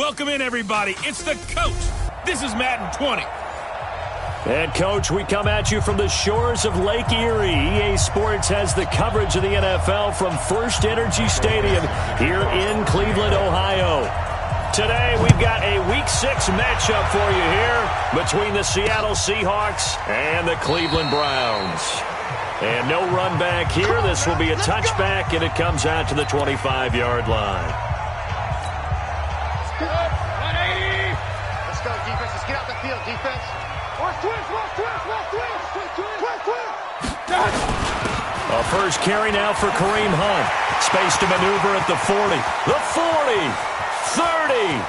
Welcome in, everybody. It's the coach. This is Madden 20. And, Coach, we come at you from the shores of Lake Erie. EA Sports has the coverage of the NFL from First Energy Stadium here in Cleveland, Ohio. Today, we've got a Week 6 matchup for you here between the Seattle Seahawks and the Cleveland Browns. And no run back here. This will be a touchback, and it comes out to the 25-yard line. Let's go, defense. Let's get out the field, defense. Watch twist. A first carry now for Kareem Hunt. Space to maneuver at the 40. The 40. 30.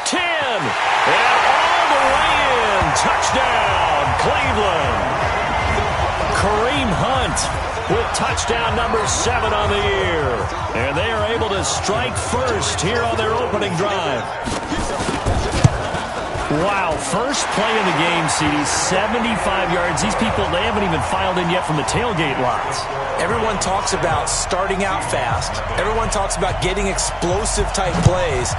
10. And all the way in. Touchdown, Cleveland. Kareem Hunt with touchdown number 7 on the year. And they are able to strike first here on their opening drive. Wow, first play of the game, CD, 75 yards. These people, they haven't even filed in yet from the tailgate lots. Everyone talks about starting out fast. Everyone talks about getting explosive-type plays.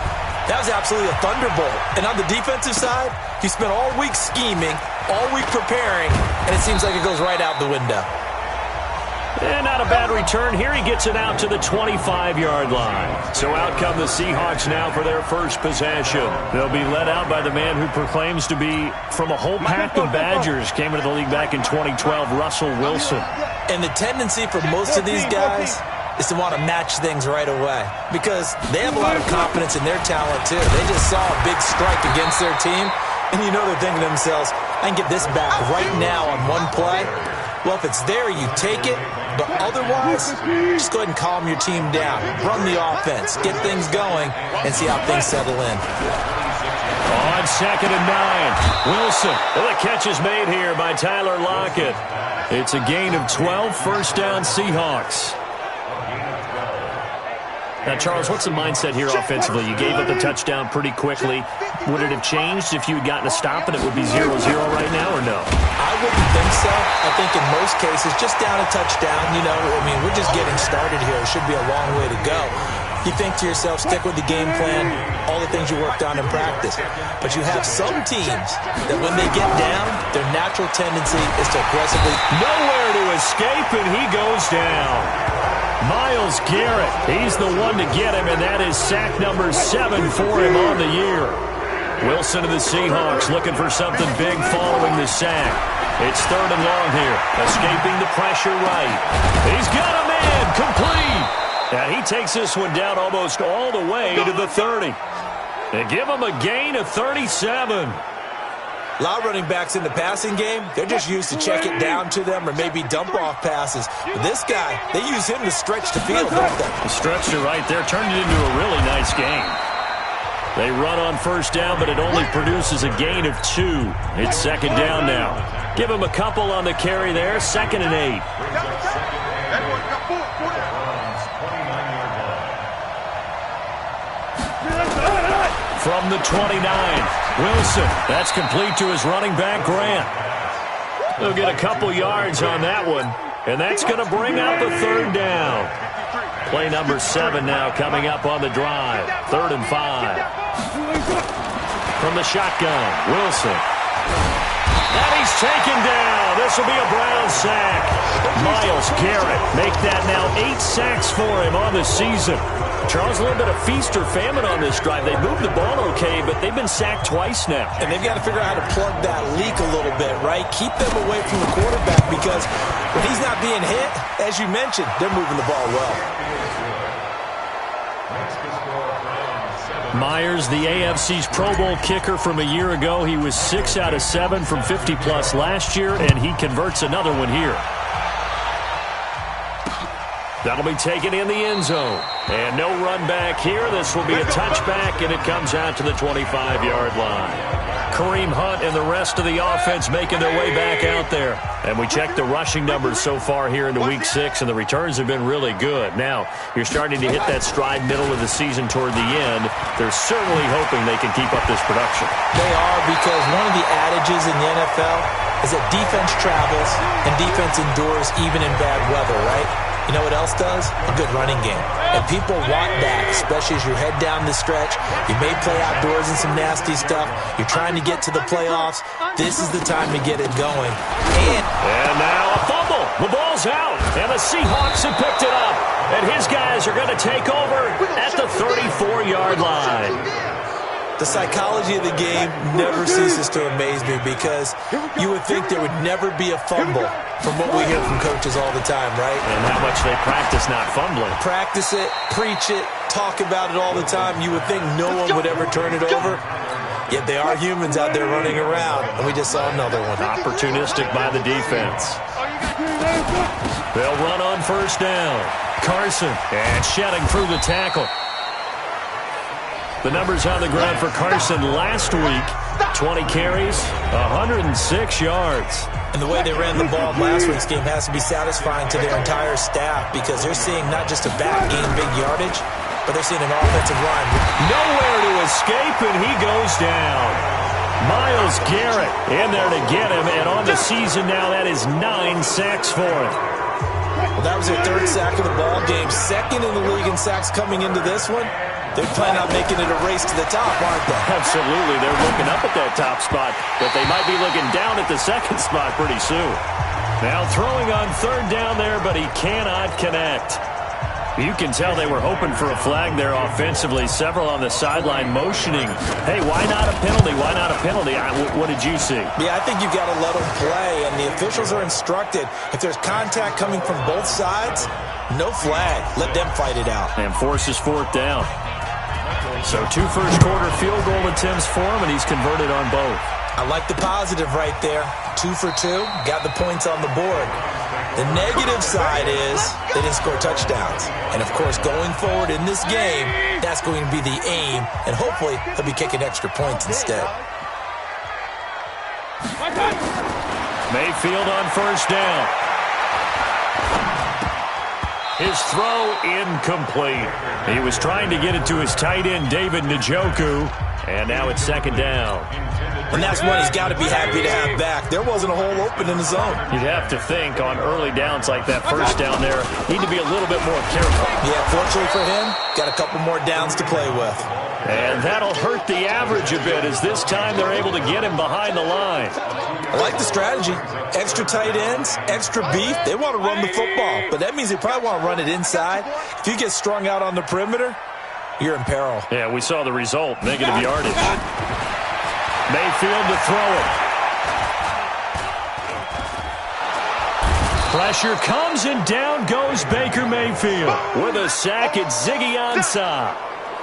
That was absolutely a thunderbolt. And on the defensive side, he spent all week scheming, all week preparing, and it seems like it goes right out the window. And not a bad return here. He gets it out to the 25-yard line. So out come the Seahawks now for their first possession. They'll be led out by the man who proclaims to be from a whole pack of Badgers. Came into the league back in 2012, Russell Wilson. And the tendency for most of these guys is to want to match things right away because they have a lot of confidence in their talent, too. They just saw a big strike against their team, and you know they're thinking to themselves, I can get this back right now on one play. Well, if it's there, you take it. But otherwise, just go ahead and calm your team down. Run the offense. Get things going and see how things settle in. On 2nd and 9, Wilson. Well, the catch is made here by Tyler Lockett. It's a gain of 12, first down Seahawks. Now, Charles, what's the mindset here offensively? You gave up the touchdown pretty quickly. Would it have changed if you had gotten a stop and it would be 0-0 right now, or no? I wouldn't think so. I think in most cases, just down a touchdown, we're just getting started here. It should be a long way to go. You think to yourself, stick with the game plan, all the things you worked on in practice. But you have some teams that when they get down, their natural tendency is to aggressively... Nowhere to escape, and he goes down. Myles Garrett, he's the one to get him, and that is sack number 7 for him on the year. Wilson of the Seahawks looking for something big following the sack. It's 3rd and long here, escaping the pressure right. He's got a man, complete. And he takes this one down almost all the way to the 30. They give him a gain of 37. A lot of running backs in the passing game, they're just used to check it down to them or maybe dump-off passes. But this guy, they use him to stretch the field, don't they? The stretch to right there turned it into a really nice game. They run on first down, but it only produces a gain of 2. It's 2nd down now. Give him a couple on the carry there, 2nd and 8. From the 29, Wilson. That's complete to his running back, Grant. He'll get a couple yards on that one, and that's going to bring out the 3rd down. Play number 7 now coming up on the drive. 3rd and 5. From the shotgun, Wilson. And he's taken down. This will be a Brown sack. Myles Garrett make that now 8 sacks for him on the season. Charles, a little bit of feast or famine on this drive. They moved the ball okay, but they've been sacked twice now. And they've got to figure out how to plug that leak a little bit, right? Keep them away from the quarterback because when he's not being hit, as you mentioned, they're moving the ball well. Myers, the AFC's Pro Bowl kicker from a year ago. He was 6 out of 7 from 50-plus last year, and he converts another one here. That'll be taken in the end zone. And no run back here. This will be a touchback, and it comes out to the 25-yard line. Kareem Hunt and the rest of the offense making their way back out there. And we checked the rushing numbers so far here into Week 6, and the returns have been really good. Now, you're starting to hit that stride middle of the season toward the end. They're certainly hoping they can keep up this production. They are, because one of the adages in the NFL is that defense travels and defense endures even in bad weather, right? You know what else does? A good running game. And people want that, especially as you head down the stretch. You may play outdoors in some nasty stuff. You're trying to get to the playoffs. This is the time to get it going. And now a fumble. The ball's out. And the Seahawks have picked it up. And his guys are going to take over at the 34-yard line. The psychology of the game never ceases to amaze me because you would think there would never be a fumble from what we hear from coaches all the time, right? And how much they practice not fumbling. Practice it, preach it, talk about it all the time. You would think no one would ever turn it over. Yet they are humans out there running around, and we just saw another one. Opportunistic by the defense. They'll run on first down. Carson, and shedding through the tackle. The numbers on the ground for Carson last week, 20 carries, 106 yards. And the way they ran the ball in last week's game has to be satisfying to their entire staff because they're seeing not just a back gain big yardage, but they're seeing an offensive line. Nowhere to escape, and he goes down. Myles Garrett in there to get him, and on the season now, that is 9 sacks for him. Well, that was their third sack of the ball game. Second in the league in sacks coming into this one. They're planning on making it a race to the top, aren't they? Absolutely. They're looking up at that top spot, but they might be looking down at the second spot pretty soon. Now throwing on third down there, but he cannot connect. You can tell they were hoping for a flag there offensively. Several on the sideline motioning. Hey, why not a penalty? Why not a penalty? What did you see? Yeah, I think you've got to let them play, and the officials are instructed. If there's contact coming from both sides, no flag. Let them fight it out. And forces fourth down. So 2 first-quarter field goal attempts for him, and he's converted on both. I like the positive right there. 2 for 2, got the points on the board. The negative side is they didn't score touchdowns. And, of course, going forward in this game, that's going to be the aim, and hopefully they'll be kicking extra points instead. Mayfield on first down. His throw incomplete. He was trying to get it to his tight end, David Njoku, and now it's second down. And that's one he's got to be happy to have back. There wasn't a hole open in the zone. You'd have to think on early downs like that first down there, need to be a little bit more careful. Yeah, fortunately for him, got a couple more downs to play with. And that'll hurt the average a bit as this time they're able to get him behind the line. I like the strategy. Extra tight ends, extra beef. They want to run the football, but that means they probably want to run it inside. If you get strung out on the perimeter, you're in peril. Yeah, we saw the result, negative yardage. Mayfield to throw it. Pressure comes and down goes Baker Mayfield. With a sack, it's Ziggy Ansah.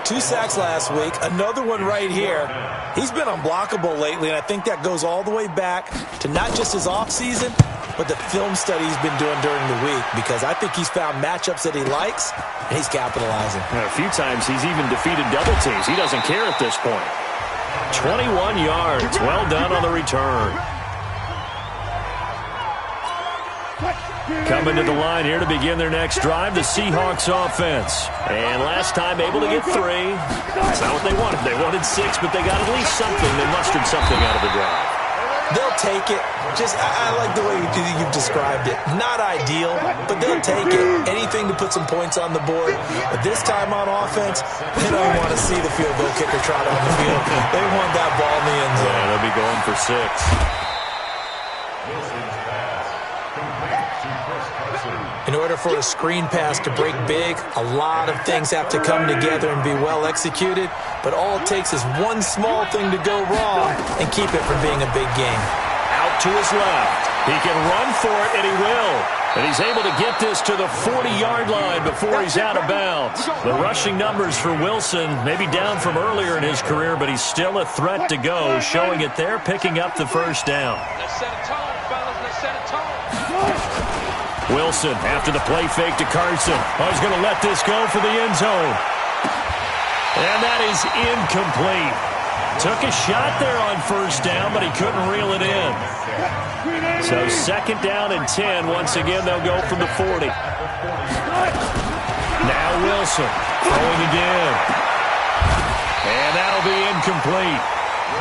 2 sacks last week, another one right here. He's been unblockable lately, and I think that goes all the way back to not just his offseason, but the film study he's been doing during the week, because I think he's found matchups that he likes, and he's capitalizing. A few times he's even defeated double teams. He doesn't care at this point. 21 yards. Well done on the return. Coming to the line here to begin their next drive, the Seahawks offense. And last time able to get 3. That's not what they wanted. They wanted 6, but they got at least something. They mustered something out of the drive. They'll take it. I like the way you've described it. Not ideal, but they'll take it. Anything to put some points on the board. But this time on offense, they don't want to see the field goal kicker trot on the field. They want that ball in the end zone. Yeah, they'll be going for 6. In order for a screen pass to break big, a lot of things have to come together and be well executed, but all it takes is one small thing to go wrong and keep it from being a big game. Out to his left. He can run for it, and he will. And he's able to get this to the 40-yard line before he's out of bounds. The rushing numbers for Wilson maybe down from earlier in his career, but he's still a threat to go, showing it there, picking up the first down. Let's set a tone, fellas. Let's set a tone. Wilson after the play fake to Carson. Oh, he's going to let this go for the end zone. And that is incomplete. Took a shot there on first down, but he couldn't reel it in. So second down and 10. Once again, they'll go from the 40. Now Wilson throwing again. And that'll be incomplete.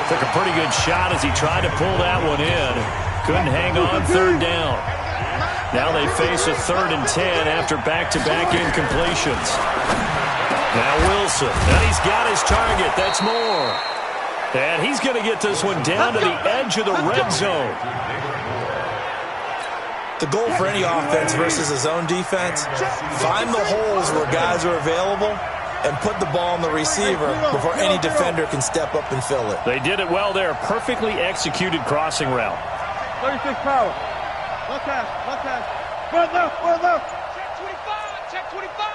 Took a pretty good shot as he tried to pull that one in. Couldn't hang on third down. Now they face a 3rd and 10 after back-to-back incompletions. Now Wilson, and he's got his target. That's Moore. And he's going to get this one down to the edge of the red zone. The goal for any offense versus a zone defense, find the holes where guys are available and put the ball on the receiver before any defender can step up and fill it. They did it well there. Perfectly executed crossing route. 36 power. Left pass, left pass. Right left. Check 25.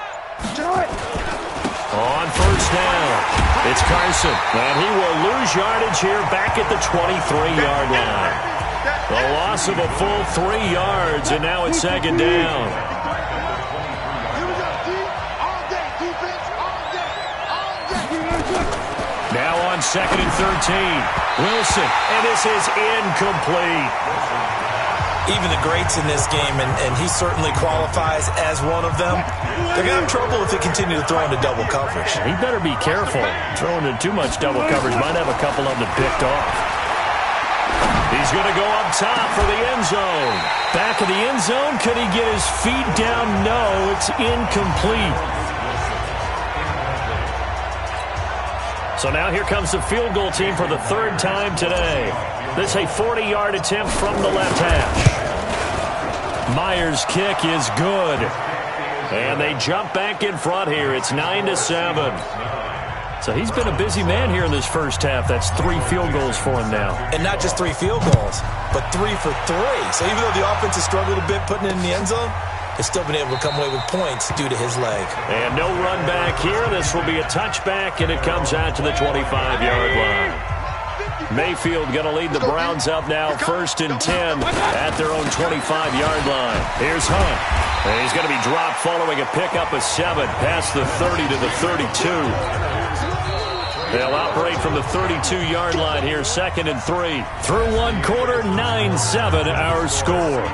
On first down, it's Carson. And he will lose yardage here back at the 23-yard line. The loss of a full 3 yards, and now it's 2nd down. Now on 2nd and 13. Wilson, and this is incomplete. Even the greats in this game, and he certainly qualifies as one of them, they're going to have trouble if they continue to throw into double coverage. He better be careful. Throwing into too much double coverage might have a couple of them picked off. He's going to go up top for the end zone. Back of the end zone. Could he get his feet down? No, it's incomplete. So now here comes the field goal team for the 3rd time today. This is a 40-yard attempt from the left hash. Myers' kick is good. And they jump back in front here. It's 9-7. So he's been a busy man here in this first half. That's 3 field goals for him now. And not just 3 field goals, but 3 for 3. So even though the offense has struggled a bit putting it in the end zone, they've still been able to come away with points due to his leg. And no run back here. This will be a touchback, and it comes out to the 25-yard line. Mayfield going to lead the Browns up now, 1st and 10 at their own 25-yard line. Here's Hunt. And he's going to be dropped following a pickup of 7 past the 30 to the 32. They'll operate from the 32-yard line here, 2nd and 3. Through 1 quarter, 9-7 our score.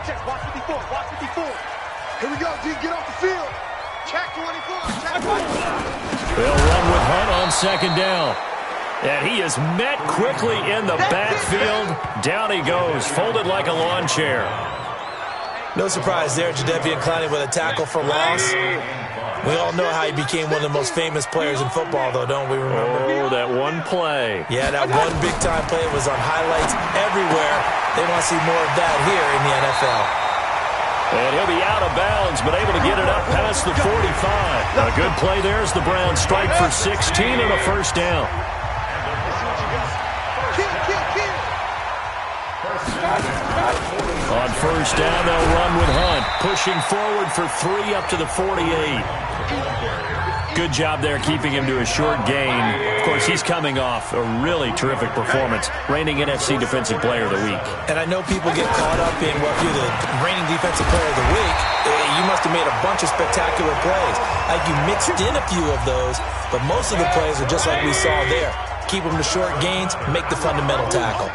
Check. Watch 54. Here we go, D. Get off the field. Check 24. They'll run with Hunt on 2nd down. And he is met quickly in the backfield. Down he goes, folded like a lawn chair. No surprise there, Jadeveon Clowney with a tackle for loss. We all know how he became one of the most famous players in football, though, don't we remember? Oh, that one play. Yeah, that one big-time play was on highlights everywhere. They want to see more of that here in the NFL. And he'll be out of bounds, but able to get it up past the 45. A good play there as the Browns strike for 16 and a 1st down. On 1st down, they'll run with Hunt, pushing forward for 3 up to the 48. Good job there keeping him to a short gain. Of course, he's coming off a really terrific performance, reigning NFC Defensive Player of the Week. And I know people get caught up in, well, if you're the reigning Defensive Player of the Week, you must have made a bunch of spectacular plays. Like you mixed in a few of those, but most of the plays are just like we saw there. Keep them to short gains, make the fundamental tackle.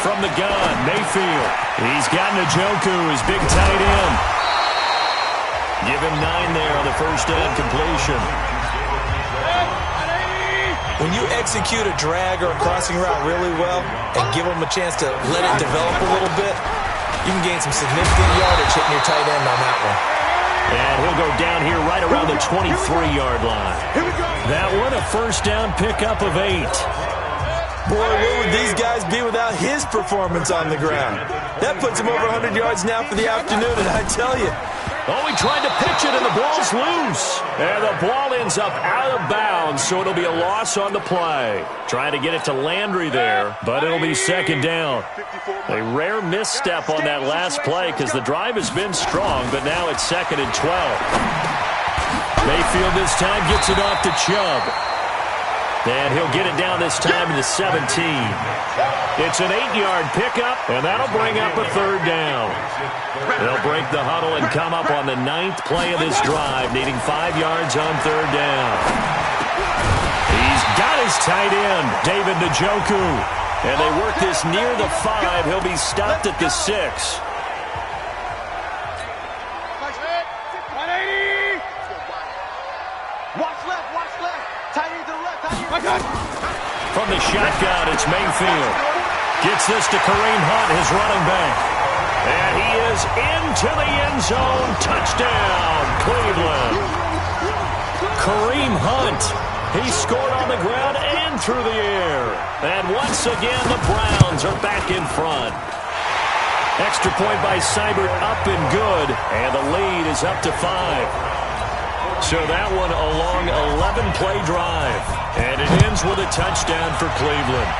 From the gun, Mayfield. He's got Njoku, his big tight end. Give him 9 there on the 1st down completion. When you execute a drag or a crossing route really well and give them a chance to let it develop a little bit, you can gain some significant yardage hitting your tight end on that one. And he'll go down here right around the 23-yard line. That one, a 1st down pickup of 8. Boy, where would these guys be without his performance on the ground? That puts him over 100 yards now for the afternoon, and I tell you. Oh, he tried to pitch it, and the ball's loose. And the ball ends up out of bounds, so it'll be a loss on the play. Trying to get it to Landry there, but it'll be 2nd down. A rare misstep on that last play because the drive has been strong, but now it's 2nd and 12. Mayfield this time gets it off to Chubb. And he'll get it down this time to the 17. It's an 8-yard pickup, and that'll bring up a 3rd down. They'll break the huddle and come up on the 9th play of this drive, needing 5 yards on 3rd down. He's got his tight end, David Njoku. And they work this near the 5. He'll be stopped at the 6. From the shotgun, it's Mayfield. Gets this to Kareem Hunt, his running back. And he is into the end zone. Touchdown, Cleveland. Kareem Hunt. He scored on the ground and through the air. And once again, the Browns are back in front. Extra point by Seibert, up and good. And the lead is up to 5. So that one a long 11-play drive. And it ends with a touchdown for Cleveland.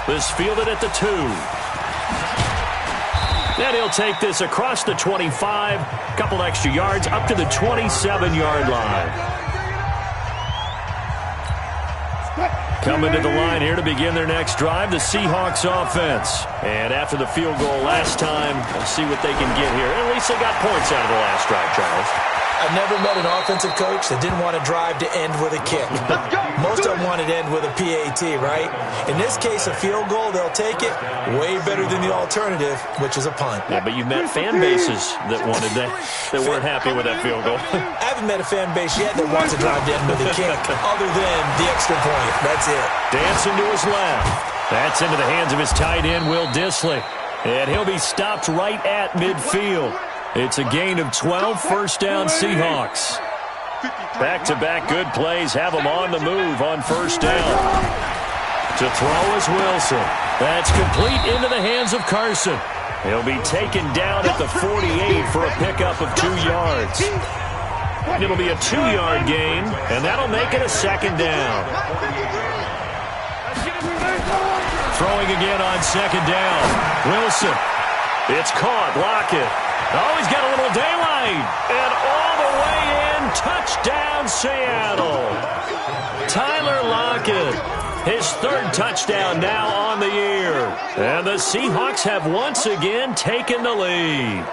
This fielded at the 2. And he'll take this across the 25. Couple extra yards up to the 27-yard line. Coming to the line here to begin their next drive, the Seahawks offense. And after the field goal last time, we'll see what they can get here. At least they got points out of the last drive, Charles. I've never met an offensive coach that didn't want to drive to end with a kick. Most of them wanted to end with a PAT, right? In this case, a field goal, they'll take it. Way better than the alternative, which is a punt. Yeah, but you've met fan bases that wanted that weren't happy with that field goal. I haven't met a fan base yet that wants to drive to end with a kick, other than the extra point. That's it. Dancing to his left. That's into the hands of his tight end, Will Dissly. And he'll be stopped right at midfield. It's a gain of 12, first down Seahawks. Back-to-back good plays have them on the move on first down. To throw is Wilson. That's complete into the hands of Carson. He'll be taken down at the 48 for a pickup of 2 yards. It'll be a 2-yard gain, and that'll make it a second down. Throwing again on second down. Wilson. It's caught. Lockett. Oh, he's got a little daylight. And all the way in. Touchdown, Seattle. Tyler Lockett. His 3rd touchdown now on the year. And the Seahawks have once again taken the lead.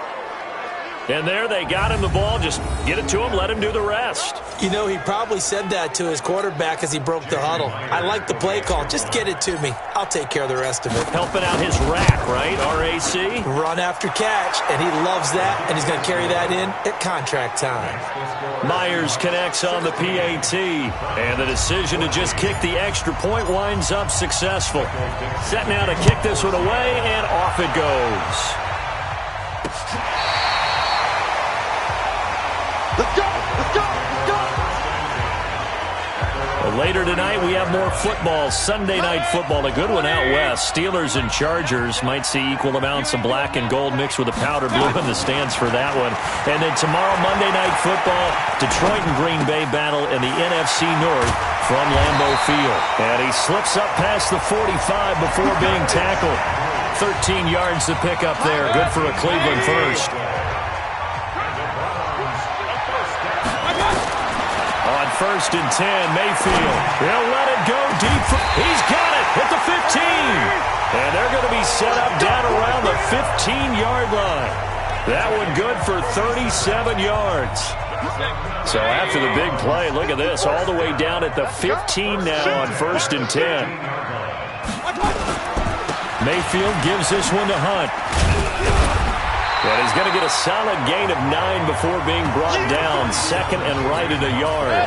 And there they got him the ball. Just get it to him, let him do the rest. You know, he probably said that to his quarterback as he broke the huddle. I like the play call. Just get it to me. I'll take care of the rest of it. Helping out his rack, right? R-A-C? Run after catch, and he loves that, and he's going to carry that in at contract time. Myers connects on the PAT, and the decision to just kick the extra point winds up successful. Set now to kick this one away, and off it goes. Let's go! Let's go! Let's go! Later tonight, we have more football. Sunday night football, a good one out west. Steelers and Chargers might see equal amounts of black and gold mixed with a powder blue in the stands for that one. And then tomorrow, Monday night football, Detroit and Green Bay battle in the NFC North from Lambeau Field. And he slips up past the 45 before being tackled. 13 yards to pick up there. Good for a Cleveland first. On 1st and 10, Mayfield. He'll let it go deep. He's got it at the 15. And they're going to be set up down around the 15-yard line. That one good for 37 yards. So after the big play, look at this. All the way down at the 15 now on 1st and 10. Mayfield gives this one to Hunt. And he's going to get a solid gain of 9 before being brought down. 2nd and right at a yard.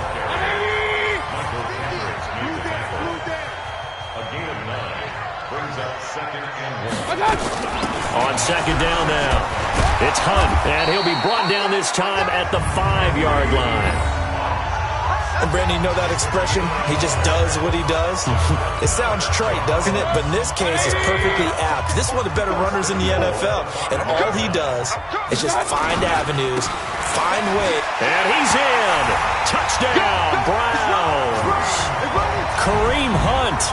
A gain of 9 brings up 2nd and 1. On 2nd down now, it's Hunt. And he'll be brought down this time at the 5-yard line. And Brandon, you know that expression? He just does what he does? It sounds trite, doesn't it? But in this case, it's perfectly apt. This is one of the better runners in the NFL. And all he does is just find avenues, find ways. And he's in. Touchdown, Browns. Kareem Hunt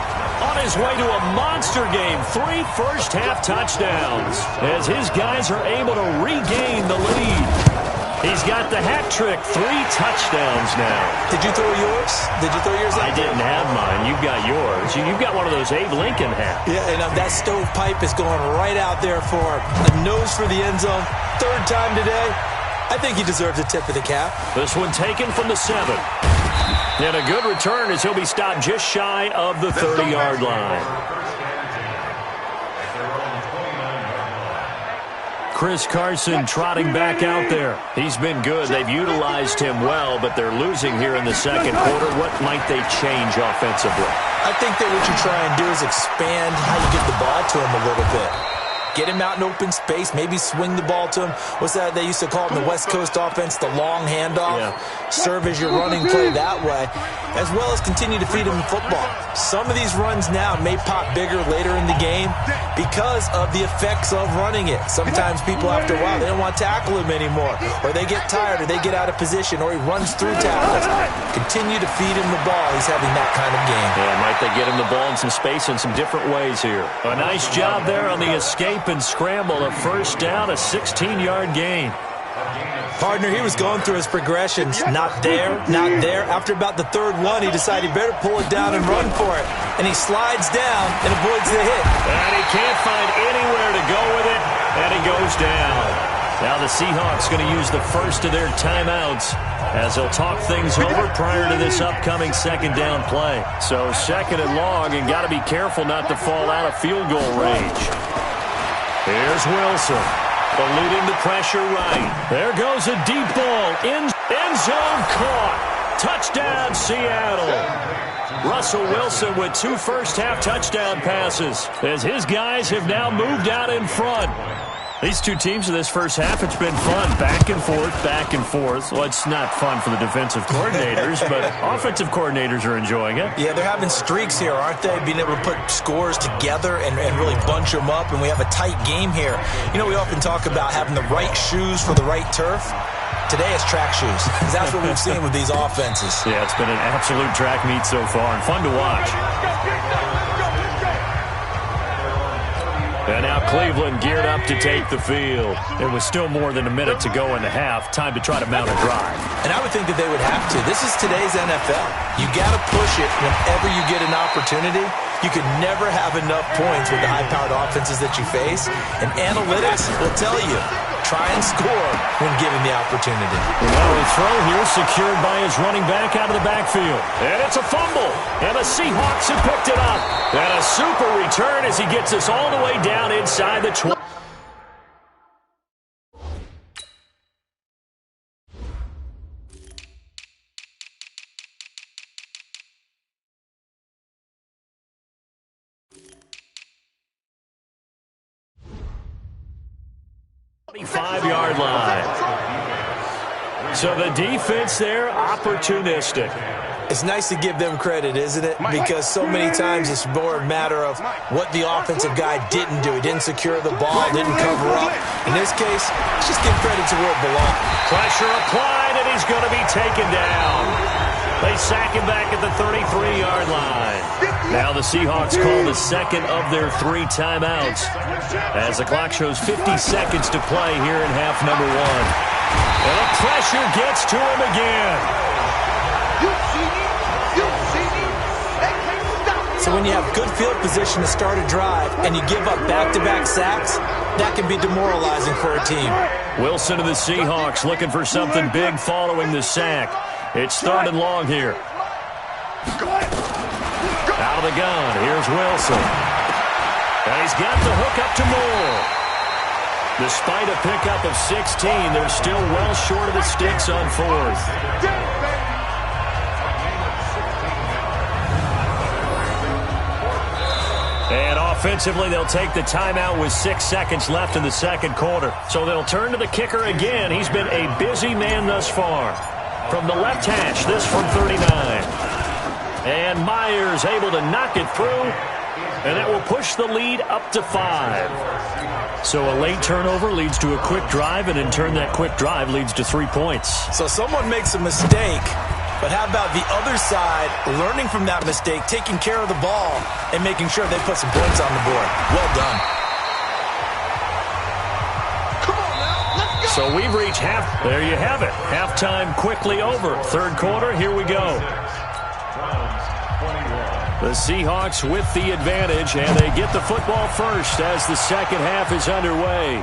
on his way to a monster game. 3 first-half touchdowns as his guys are able to regain the lead. He's got the hat trick, 3 touchdowns now. Did you throw yours? Did you throw yours out? I didn't have mine. You've got yours. You've got one of those Abe Lincoln hats. Yeah, and that stovepipe is going right out there for a nose for the end zone. 3rd time today. I think he deserves a tip of the cap. This one taken from the 7. And a good return as he'll be stopped just shy of the 30-yard line. Chris Carson trotting back out there. He's been good. They've utilized him well, but they're losing here in the second quarter. What might they change offensively? I think that what you try and do is expand how you get the ball to him a little bit. Get him out in open space, maybe swing the ball to him. What's that they used to call it in the West Coast offense, the long handoff? Yeah. Serve as your running play that way, as well as continue to feed him the football. Some of these runs now may pop bigger later in the game because of the effects of running it. Sometimes people, after a while, they don't want to tackle him anymore, or they get tired, or they get out of position, or he runs through tackles. Continue to feed him the ball. He's having that kind of game. Yeah, might they get him the ball in some space in some different ways here. A nice job there on the escape and scramble. A first down, a 16-yard gain. Partner, he was going through his progressions. Not there, not there. After about the third one, he decided he better pull it down and run for it. And he slides down and avoids the hit. And he can't find anywhere to go with it, and he goes down. Now the Seahawks going to use the first of their timeouts as they'll talk things over prior to this upcoming second down play. So second and long, and got to be careful not to fall out of field goal range. Here's Wilson, eluding the pressure right. There goes a deep ball. End zone caught. Touchdown, Seattle. Russell Wilson with 2 first-half touchdown passes as his guys have now moved out in front. These two teams in this first half, it's been fun. Back and forth, back and forth. Well, it's not fun for the defensive coordinators, but offensive coordinators are enjoying it. Yeah, they're having streaks here, aren't they? Being able to put scores together and really bunch them up, and we have a tight game here. You know, we often talk about having the right shoes for the right turf. Today it's track shoes. That's what we've seen with these offenses. Yeah, it's been an absolute track meet so far and fun to watch. And now Cleveland geared up to take the field. It was still more than a minute to go in the half. Time to try to mount a drive. And I would think that they would have to. This is today's NFL. You got to push it whenever you get an opportunity. You could never have enough points with the high-powered offenses that you face. And analytics will tell you, try and score when given the opportunity. Well, a throw here secured by his running back out of the backfield. And it's a fumble. And the Seahawks have picked it up. And a super return as he gets us all the way down inside the 20. Five-yard line. So the defense there, opportunistic. It's nice to give them credit, isn't it? Because so many times it's more a matter of what the offensive guy didn't do. He didn't secure the ball, didn't cover up. In this case, let's just give credit to where it belongs. Pressure applied, and he's going to be taken down. They sack him back at the 33-yard line. Now the Seahawks call the second of their 3 timeouts as the clock shows 50 seconds to play here in half number 1. And the pressure gets to him again. So when you have good field position to start a drive and you give up back-to-back sacks, that can be demoralizing for a team. Wilson of the Seahawks looking for something big following the sack. It's third and long here. Out of the gun, here's Wilson. And he's got the hook up to Moore. Despite a pickup of 16, they're still well short of the sticks on 4th. And offensively, they'll take the timeout with 6 seconds left in the second quarter. So they'll turn to the kicker again. He's been a busy man thus far. From the left hash, this from 39. And Myers able to knock it through. And that will push the lead up to 5. So a late turnover leads to a quick drive, and in turn that quick drive leads to 3 points. So someone makes a mistake, but how about the other side learning from that mistake, taking care of the ball, and making sure they put some points on the board? Well done. So we've reached half. There you have it. Halftime quickly over. Third quarter, here we go. The Seahawks with the advantage, and they get the football first as the second half is underway.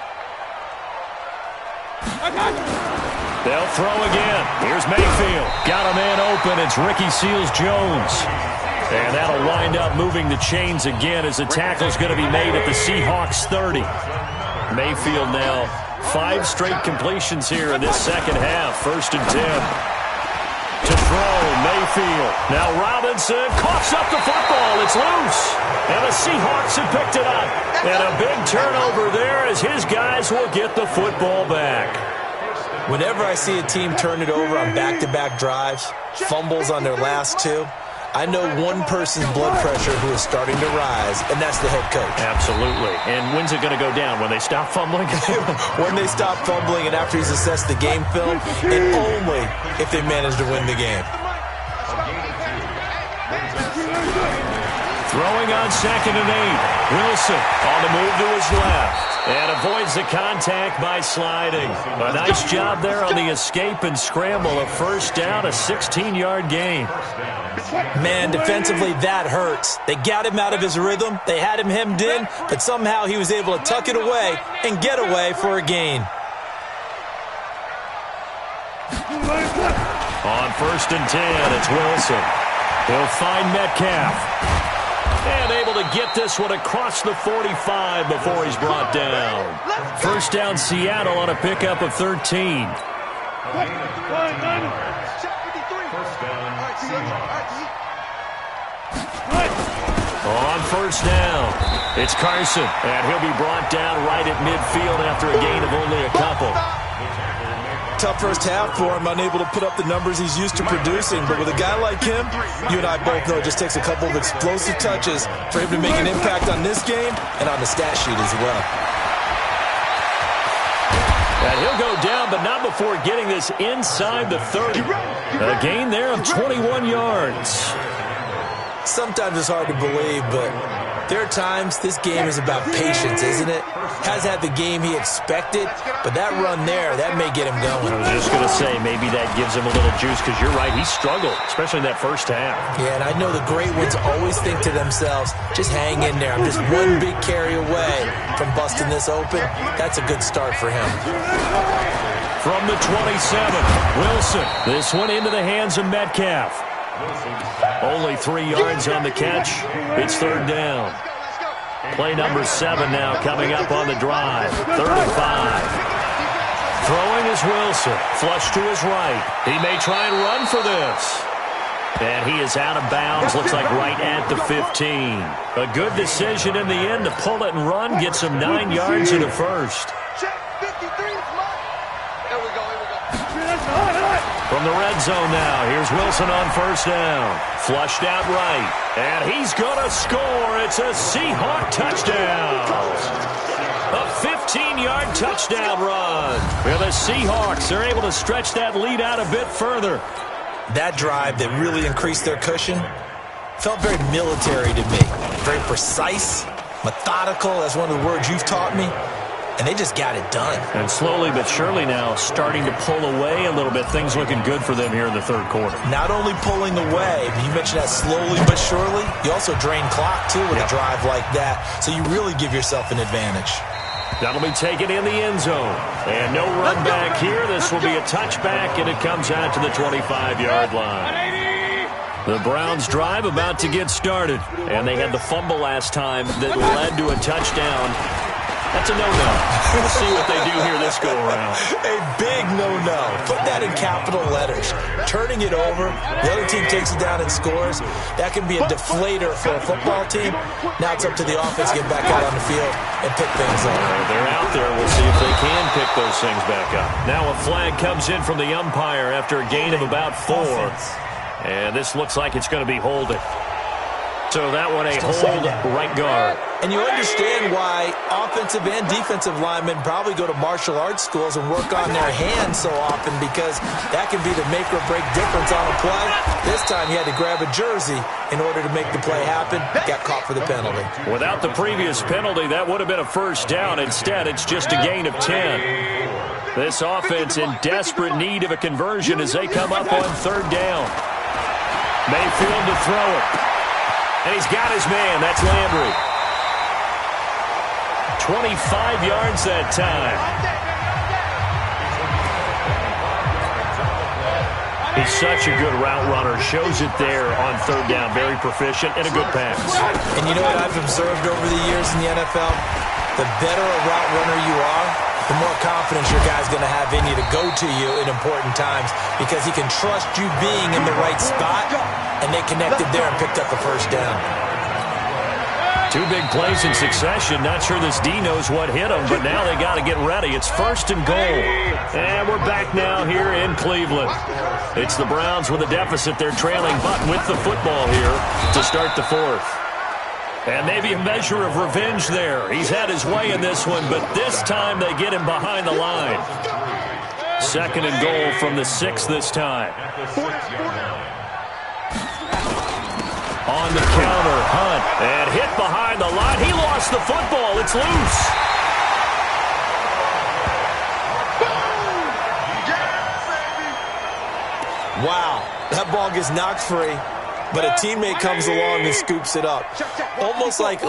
They'll throw again. Here's Mayfield. Got a man open. It's Ricky Seals-Jones. And that'll wind up moving the chains again as the tackle's going to be made at the Seahawks 30. Mayfield now 5 straight completions here in this second half. 1st and 10. To throw, Mayfield. Now Robinson coughs up the football. It's loose. And the Seahawks have picked it up. And a big turnover there as his guys will get the football back. Whenever I see a team turn it over on back-to-back drives, fumbles on their last 2, I know one person's blood pressure who is starting to rise, and that's the head coach. Absolutely. And when's it going to go down? When they stop fumbling? When they stop fumbling and after he's assessed the game film, and only if they manage to win the game. Throwing on 2nd and 8. Wilson on the move to his left. And avoids the contact by sliding. A nice job there on the escape and scramble. A 1st down, a 16-yard gain. Man, defensively, that hurts. They got him out of his rhythm. They had him hemmed in, but somehow he was able to tuck it away and get away for a gain. On 1st and 10, it's Wilson. He'll find Metcalf. And able to get this one across the 45 before he's brought down. 1st down, Seattle on a pickup of 13. On 1st down, it's Carson, and he'll be brought down right at midfield after a gain of only a couple. Tough first half for him, unable to put up the numbers he's used to producing. But with a guy like him, you and I both know it just takes a couple of explosive touches for him to make an impact on this game and on the stat sheet as well. And he'll go down, but not before getting this inside the 30. A gain there of 21 yards. Sometimes it's hard to believe, but there are times this game is about patience, isn't it? Has had the game he expected, but that run there, that may get him going. I was just going to say, maybe that gives him a little juice, because you're right, he struggled, especially in that 1st half. Yeah, and I know the great ones always think to themselves, just hang in there. I'm just one big carry away from busting this open. That's a good start for him. From the 27, Wilson. This one into the hands of Metcalf. Only 3 yards on the catch. It's 3rd down. Play number 7 now coming up on the drive. 3rd and 5. Throwing is Wilson. Flush to his right. He may try and run for this. And he is out of bounds. Looks like right at the 15. A good decision in the end to pull it and run. Gets him 9 yards and a 1st. From the red zone now, here's Wilson on 1st down. Flushed out right, and he's going to score. It's a Seahawk touchdown. A 15-yard touchdown run. Well, the Seahawks are able to stretch that lead out a bit further. That drive that really increased their cushion felt very military to me. Very precise, methodical, that's one of the words you've taught me. And they just got it done. And slowly but surely now starting to pull away a little bit. Things looking good for them here in the 3rd quarter. Not only pulling away, but you mentioned that slowly but surely. You also drain clock, too, with a drive like that. So you really give yourself an advantage. That'll be taken in the end zone. And no run back here. This will be a touchback, and it comes out to the 25-yard line. The Browns drive about to get started. And they had the fumble last time that led to a touchdown. That's a no-no. We'll see what they do here this go-around. A big no-no. Put that in capital letters. Turning it over, the other team takes it down and scores. That can be a deflator for a football team. Now it's up to the offense to get back out on the field and pick things up. They're out there. We'll see if they can pick those things back up. Now a flag comes in from the umpire after a gain of about 4. And this looks like it's going to be holding. So that one a hold right guard. And you understand why offensive and defensive linemen probably go to martial arts schools and work on their hands so often, because that can be the make or break difference on a play. This time he had to grab a jersey in order to make the play happen. Got caught for the penalty. Without the previous penalty, that would have been a 1st down. Instead, it's just a gain of 10. This offense in desperate need of a conversion as they come up on 3rd down. Mayfield to throw it. And he's got his man. That's Landry. 25 yards that time. He's such a good route runner. Shows it there on third down. Very proficient and a good pass. And you know what I've observed over the years in the NFL? The better a route runner you are, the more confidence your guy's going to have in you to go to you in important times because he can trust you being in the right spot, and they connected there and picked up a first down. Two big plays in succession. Not sure this D knows what hit him, but now they got to get ready. It's first and goal. And we're back now here in Cleveland. It's the Browns with a deficit. They're trailing, but with the football here to start the fourth. And maybe a measure of revenge there. He's had his way in this one, but this time they get him behind the line. Second and goal from the 6 this time. On the counter, Hunt, and hit behind the line. He lost the football. It's loose. Wow, that ball gets knocked free, but a teammate comes along and scoops it up. It's almost like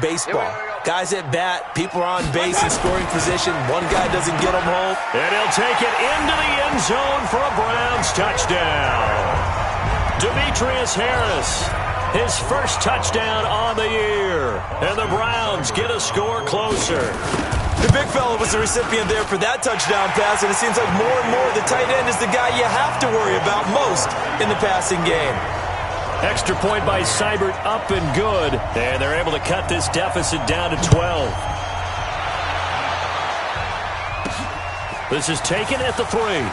baseball. Guys at bat, people are on base in scoring position. One guy doesn't get them home. And he'll take it into the end zone for a Browns touchdown. Demetrius Harris, his first touchdown on the year. And the Browns get a score closer. The big fella was the recipient there for that touchdown pass, and it seems like more and more the tight end is the guy you have to worry about most in the passing game. Extra point by Seibert, up and good. And they're able to cut this deficit down to 12. This is taken at the 3.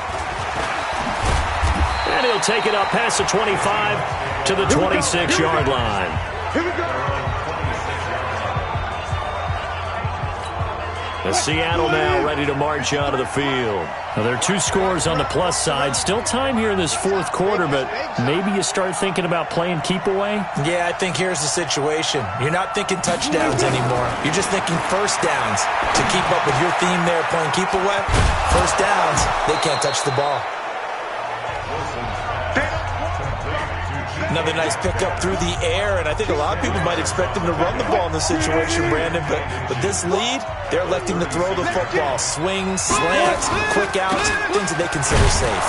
And he'll take it up past the 25 to the 26-yard line. Here we go. The Seattle now ready to march out of the field. Now, there are 2 scores on the plus side. Still time here in this fourth quarter, but maybe you start thinking about playing keep away? Yeah, I think here's the situation. You're not thinking touchdowns anymore. You're just thinking first downs. To keep up with your theme there, playing keep away, first downs, they can't touch the ball. Another nice pickup through the air, and I think a lot of people might expect them to run the ball in this situation, Brandon, but this lead, they're electing to throw the football. Swings, slants, quick outs, things that they consider safe.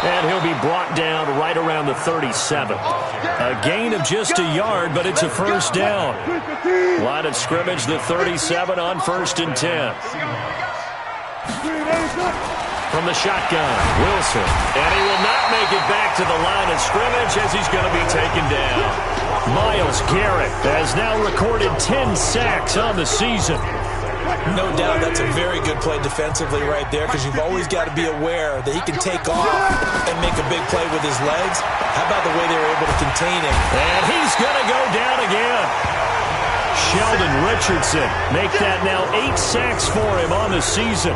And he'll be brought down right around the 37. A gain of just a yard, but it's a first down. Line of scrimmage, the 37 on 1st and 10. From the shotgun, Wilson. And he will not make it back to the line of scrimmage as he's going to be taken down. Myles Garrett has now recorded 10 sacks on the season. No doubt that's a very good play defensively right there because you've always got to be aware that he can take off and make a big play with his legs. How about the way they were able to contain him? And he's going to go down again. Sheldon Richardson make that now 8 sacks for him on the season.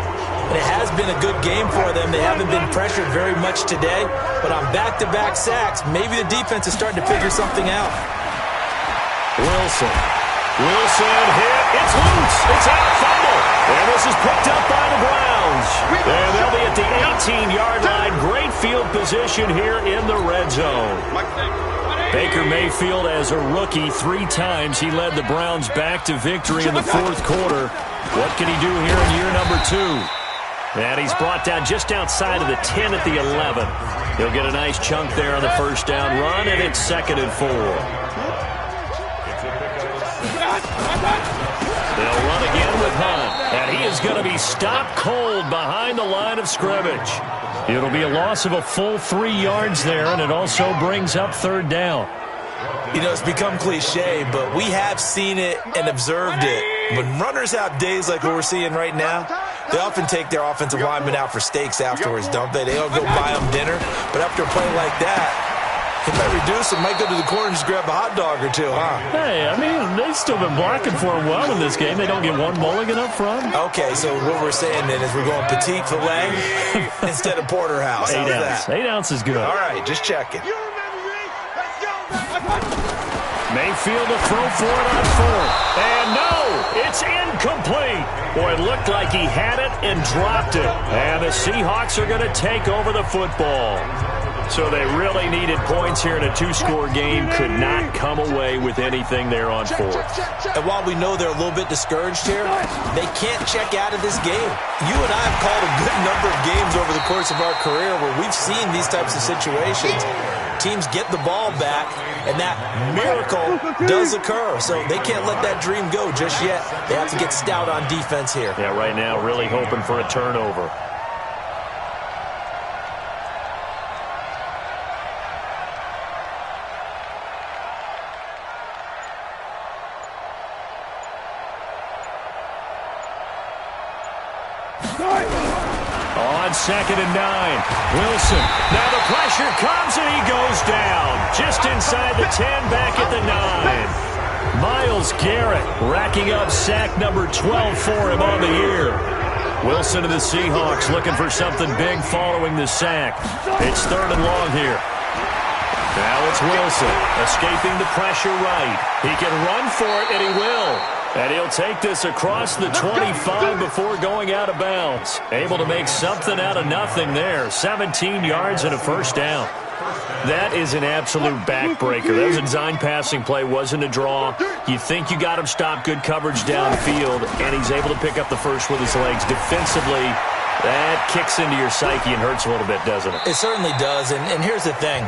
And it has been a good game for them. They haven't been pressured very much today, but on back-to-back sacks, maybe the defense is starting to figure something out. Wilson hit. It's loose. It's out. Fumble. And this is picked up by the Browns. And they'll be at the 18-yard line. Great field position here in the red zone. Baker Mayfield, as a rookie, 3 times he led the Browns back to victory in the fourth quarter. What can he do here in year number 2? And he's brought down just outside of the 10 at the 11. He'll get a nice chunk there on the first down run, and it's 2nd and 4. They'll run again with Hunt, and he is going to be stopped cold behind the line of scrimmage. It'll be a loss of a full 3 yards there, and it also brings up 3rd down. You know, it's become cliche, but we have seen it and observed it. When runners have days like what we're seeing right now, they often take their offensive linemen out for steaks afterwards, don't they? They'll go buy them dinner, but after a play like that, he might reduce them, might go to the corner and just grab a hot dog or 2, huh? Hey, I mean, they've still been blocking for him well in this game. They don't get one mulligan up front. Okay, so what we're saying then is we're going petite filet instead of porterhouse. 8 ounce. 8 ounce is good. All right, just checking. Mayfield to throw for it on 4th. And no, it's incomplete. Boy, it looked like he had it and dropped it. And the Seahawks are going to take over the football. So they really needed points here in a two-score game. Could not come away with anything there on fourth. And while we know they're a little bit discouraged here, they can't check out of this game. You and I have called a good number of games over the course of our career where we've seen these types of situations. Teams get the ball back, and that miracle does occur. So they can't let that dream go just yet. They have to get stout on defense here. Yeah, right now really hoping for a turnover. On 2nd and 9, Wilson. Now the pressure comes and he goes down. Just inside the 10, back at the 9. Myles Garrett racking up sack number 12 for him on the year. Wilson of the Seahawks looking for something big following the sack. It's 3rd and long here. Now it's Wilson escaping the pressure right. He can run for it, and he will. And he'll take this across the 25 before going out of bounds. Able to make something out of nothing there. 17 yards and a first down. That is an absolute backbreaker. That was a design passing play, wasn't a draw. You think you got him stopped, good coverage downfield, and he's able to pick up the first with his legs. Defensively, that kicks into your psyche and hurts a little bit, doesn't it? It certainly does, and here's the thing.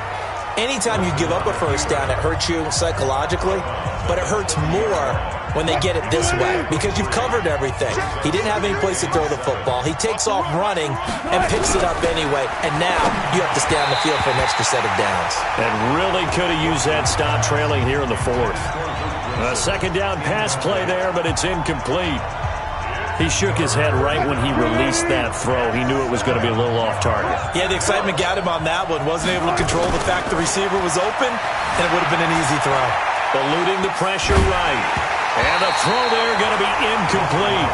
Anytime you give up a first down, it hurts you psychologically, but it hurts more when they get it this way because you've covered everything. He didn't have any place to throw the football. He takes off running and picks it up anyway, and now you have to stay on the field for an extra set of downs. And really could have used that stop trailing here in the 4th. A 2nd down pass play there, but it's incomplete. He shook his head right when he released that throw. He knew it was going to be a little off target. Yeah, the excitement got him on that one. Wasn't able to control the fact the receiver was open, and it would have been an easy throw. Eluding the pressure right. And the throw there going to be incomplete.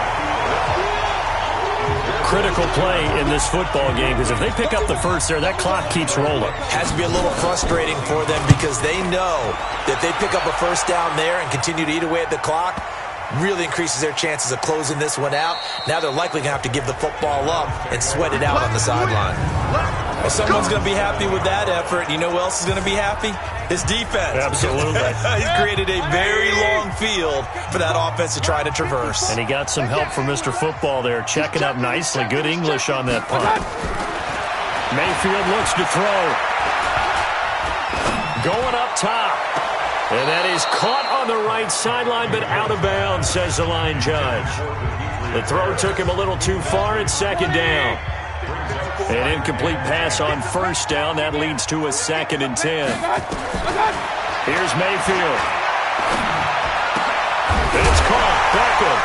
Critical play in this football game because if they pick up the first there, that clock keeps rolling. Has to be a little frustrating for them because they know that if they pick up a first down there and continue to eat away at the clock, really increases their chances of closing this one out. Now they're likely going to have to give the football up and sweat it out on the sideline. Well, someone's going to be happy with that effort. You know who else is going to be happy? His defense. Absolutely. He's created a very long field for that offense to try to traverse. And he got some help from Mr. Football there, checking up nicely. Good English on that punt. Mayfield looks to throw. Going up top. And that is caught on the right sideline, but out of bounds, says the line judge. The throw took him a little too far. It's 2nd down. An incomplete pass on 1st down. That leads to a 2nd and 10. Here's Mayfield. It's caught. Beckham.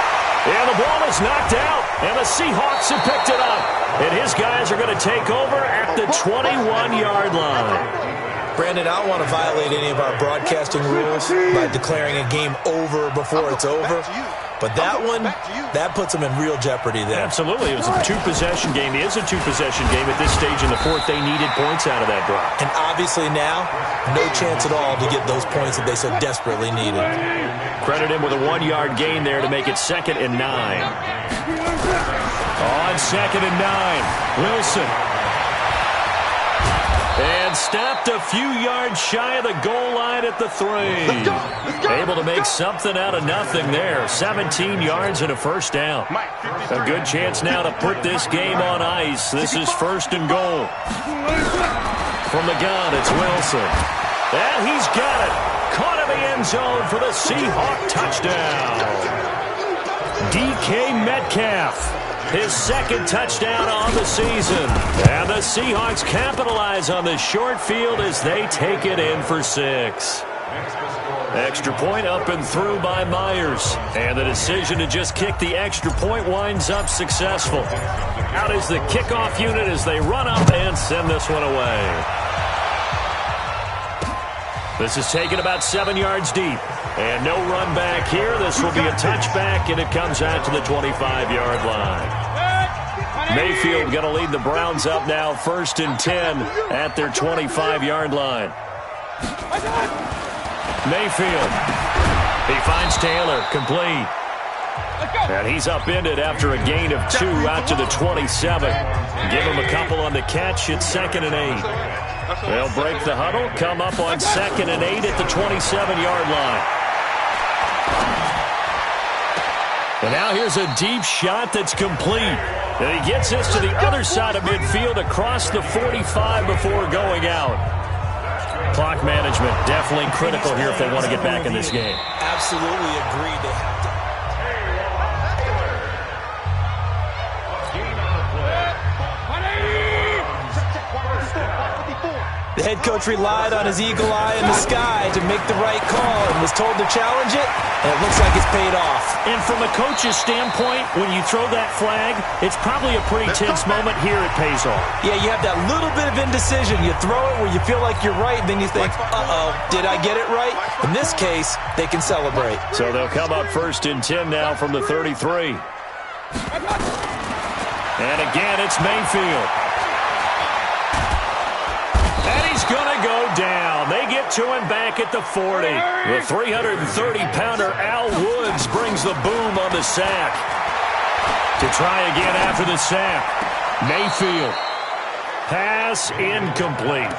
And the ball is knocked out. And the Seahawks have picked it up. And his guys are going to take over at the 21-yard line. Brandon, I don't want to violate any of our broadcasting rules by declaring a game over before it's over. But that one, that puts them in real jeopardy there. Absolutely. It was a two-possession game. It is a two-possession game at this stage in the 4th. They needed points out of that drive. And obviously now, no chance at all to get those points that they so desperately needed. Credit him with a 1-yard gain there to make it 2nd and 9. On 2nd and 9, Wilson. And stopped a few yards shy of the goal line at the 3. Able to make something out of nothing there. 17 yards and a first down. A good chance now to put this game on ice. This is 1st and goal. From the gun, it's Wilson. And he's got it. Caught in the end zone for the Seahawk touchdown. DK Metcalf. His 2nd touchdown on the season. And the Seahawks capitalize on the short field as they take it in for 6. Extra point up and through by Myers. And the decision to just kick the extra point winds up successful. Out is the kickoff unit as they run up and send this one away. This is taken about 7 yards deep. And no run back here. This will be a touchback, and it comes out to the 25-yard line. Mayfield going to lead the Browns up now 1st and 10 at their 25-yard line. Mayfield. He finds Taylor, complete. And he's upended after a gain of 2 out to the 27. Give him a couple on the catch. It's 2nd and 8. They'll break the huddle, come up on 2nd and 8 at the 27-yard line. And now here's a deep shot that's complete. And he gets this to the other side of midfield across the 45 before going out. Clock management definitely critical here if they want to get back in this game. Absolutely agreed. They have to. The head coach relied on his eagle eye in the sky to make the right call and was told to challenge it, and it looks like it's paid off. And from a coach's standpoint, when you throw that flag, it's probably a pretty tense moment. Here it pays off. Yeah, you have that little bit of indecision. You throw it where you feel like you're right, and then you think, uh-oh, did I get it right? In this case, they can celebrate. So they'll come up 1st and 10 now from the 33. And again, it's Mayfield. And he's going to go down. They get to him back at the 40. The 330-pounder Al Woods brings the boom on the sack. To try again after the sack. Mayfield. Pass incomplete.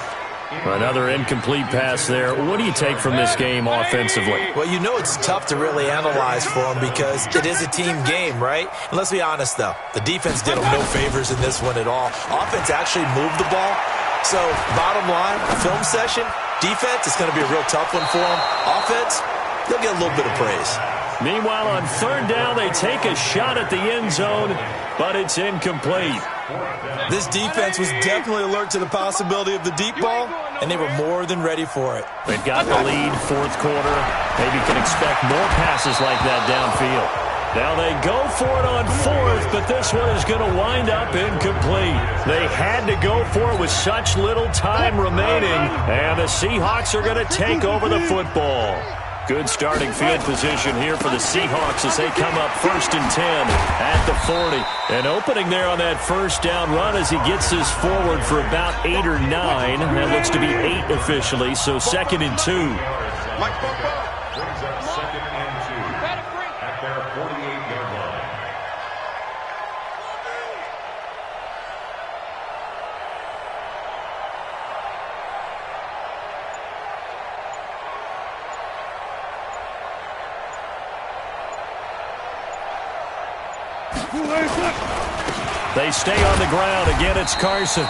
Another incomplete pass there. What do you take from this game offensively? Well, you know it's tough to really analyze for them because it is a team game, right? And let's be honest, though. The defense did them no favors in this one at all. Offense actually moved the ball. So, bottom line, film session, defense, it's going to be a real tough one for them. Offense, they'll get a little bit of praise. Meanwhile, on 3rd down, they take a shot at the end zone, but it's incomplete. This defense was definitely alert to the possibility of the deep ball, and they were more than ready for it. They've got the lead, 4th quarter. Maybe can expect more passes like that downfield. Now they go for it on 4th, but this one is going to wind up incomplete. They had to go for it with such little time remaining, and the Seahawks are going to take over the football. Good starting field position here for the Seahawks as they come up 1st and 10 at the 40. And opening there on that 1st down run as he gets this forward for about 8 or 9. That looks to be 8 officially, so 2nd and 2. Brings up 2nd and 2 at their 48-yard line. They stay on the ground. Again, it's Carson.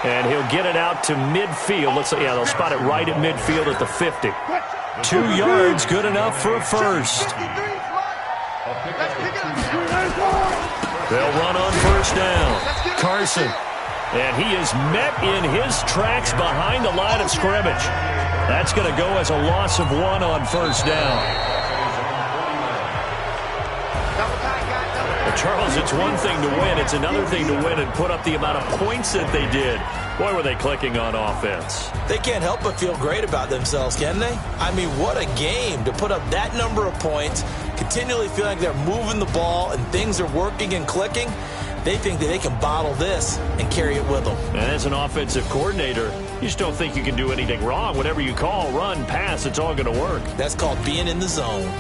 And he'll get it out to midfield. They'll spot it right at midfield at the 50. 2 yards, good enough for a first. They'll run on 1st down. Carson. And he is met in his tracks behind the line of scrimmage. That's going to go as a loss of 1 on 1st down. Charles, it's one thing to win. It's another thing to win and put up the amount of points that they did. Boy, were they clicking on offense. They can't help but feel great about themselves, can they? I mean, what a game to put up that number of points, continually feeling like they're moving the ball and things are working and clicking. They think that they can bottle this and carry it with them. And as an offensive coordinator, you just don't think you can do anything wrong. Whatever you call, run, pass, it's all going to work. That's called being in the zone.